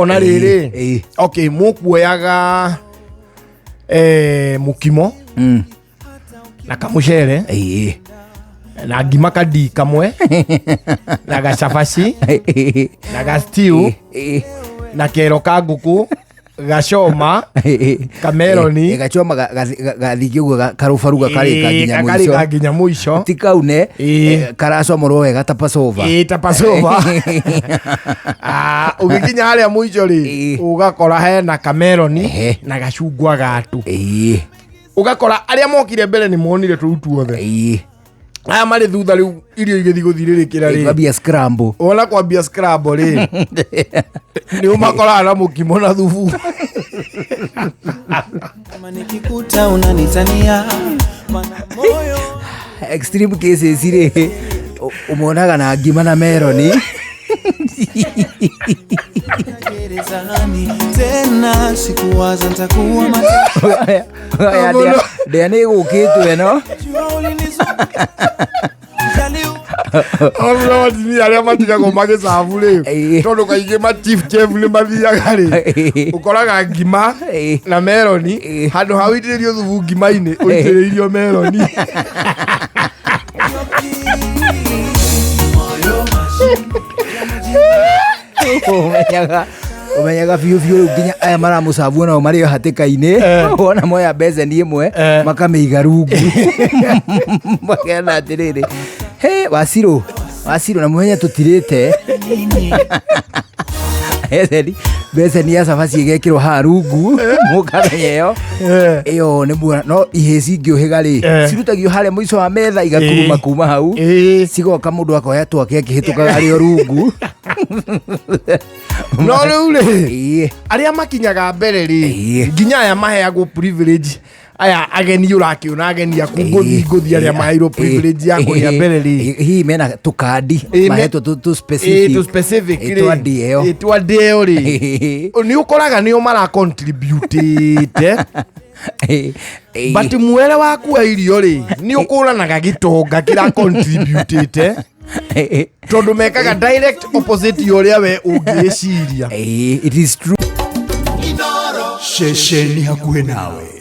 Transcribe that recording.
ona riri okay mukuoyaga mukimo na kamuchere na ngima kadi kamwe na gacabaci na gastiu na kero ka nguku gacoma kameroni gacoma gathigi ugo karufaruga karika nginya muico tikaune karacomorwo wega tapasova ugikinya haria muico ri ugakora hena kameroni na gacungwa gatu ugakora aria mokire mbere ni monire tuothe aya mari thutha riu irio igithi guthiririkira ri kwambia scramble ona kwambia scramble ri ni umakora na mukimo na thubu nikikuta unanitania moyo extreme cases ri umonaga na ngima na meroni tena sikuwaza nitakuwa ndia ni gukitwe no ni aria matigagwo magicabu ri tondu kaingĩ chief chef nĩ mathiaga ri ukoraga ngima na meroni handu ha ũitĩrĩrio thubu ngima-inĩ ũitĩrĩirio meroni umenyaga biu nginya aya maramucabu nao marĩ hatĩka-inĩ wona moya bezeni ĩmwe makamĩiga rungu makena atĩrĩrĩ Wasiru na mũhenya tũtirĩte bezeni ya cabaci ĩgekĩrwo haha rungu mũkamenya ĩyo nĩ muona no ihĩ cingĩũhĩga rĩ cirutagio harĩa mũico wa metha igakuruma kuma hau cigoka mũndũ akoya twake akĩhĩtũkaga arĩ o rungu no rĩu rĩ aria makinyaga mbere rĩ nginya aya maheagwo privilege aya ageni ũrakĩona ageni aku ngũthi aria maheirwo privilege ya kũrĩa mbere rĩ hihi mena tũkandi mahetwo tũ specific twandĩo rĩ nĩ ũkoraga nĩo mara contribute but mwere waku wa irio rĩ nĩ ũkũranaga gĩtonga kĩra contribute tondu mekaga direct opposite yoria we ungĩciria it is true Shesheni hakuhe nawe.